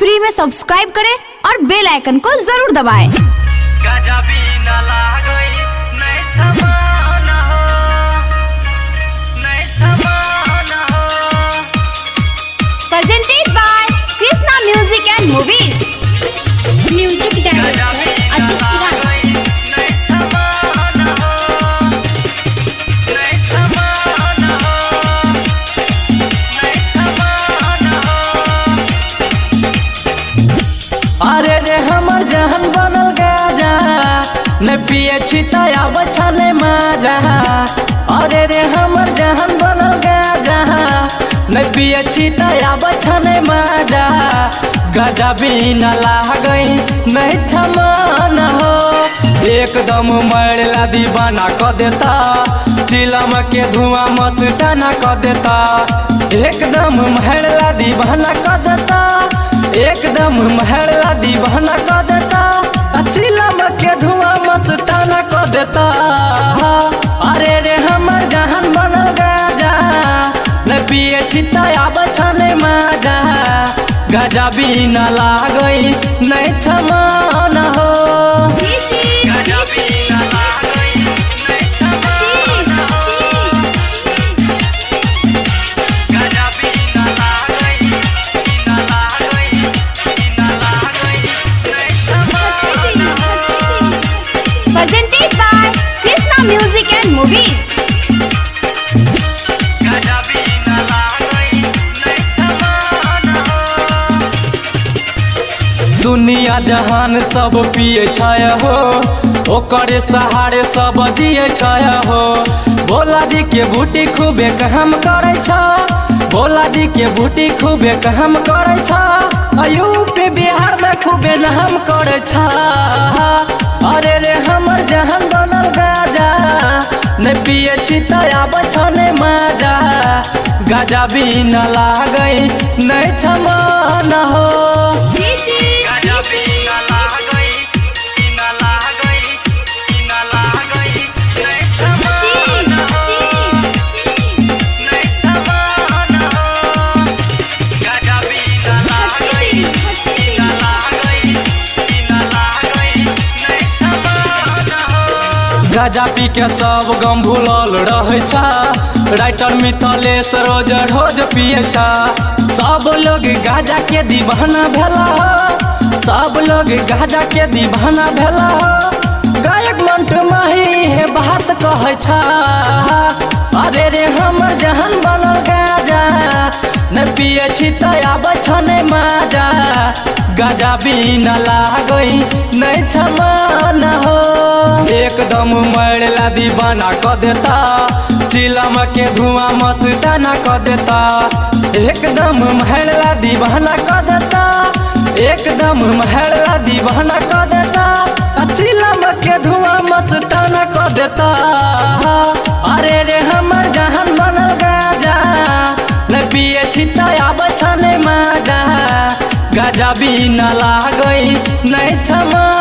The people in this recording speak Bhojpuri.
फ्री में सब्सक्राइब करें और बेल आइकन को जरूर दबाएं। Presented by Krishna Music and Movies. Music director Ajit Siraj. अरे रे हमर जहन बनल गाजा न पिए छिताया बछले माजा। अरे रे हमर जहन बनल गाजा न पिए छिताया बछले माजा। गजा बिना लागई नहीं छमान हो एकदम मरला दीवाना क देता। चिलम के धुआं मस्ताना क देता एकदम मरला दीवाना क देता। एकदम महला दीवाना क देता। चिलम के धुआं मस्ताना क देता। अरे रे हमर जहन बनल गाजा न पिए छिताया बछले माजा। गजा बिना लागई नहीं छमान हो। Presented by Krishna Music and Movies. दुनिया जहान सब पिए छाय हो ओकरे सहारे सब जिए छाय हो। भोला जी के बूटी खूबे कहम करे छा। भोला जी के बूटी खूबे कहम करे छा। यूपी बिहार में खूबे नाम करे छा। अरे रे हमर जहन बनल गाजा न पिए छिताया बछले माजा। गजा बिना लागई नहीं छमान हो। गाजा पी के सब गम भूलल रहे छा। राइटर मिथलेश रोज रोज पिए छा। सब लोग गाजा के दीवाना भेला हो। सब लोग गाजा के दीवाना भेला हो। गायक मंटू माही है बात कहे छा। अरे रे हमर जहन बनल गाजा न पिए छिताया बछले माजा। गजा बिना लागई नहीं छमान हो। एकदम मरला दीवाना क देता। चिलम के धुआं मस्ताना क देता। एकदम मरला दीवाना क देता। एकदम मरला दीवाना क देता। चिलम के धुआं मस्ताना क देता। अरे रे हमर जहन बनल गाजा न पिए छिताया बछले माजा। गजा बिना लागई नहीं छमा।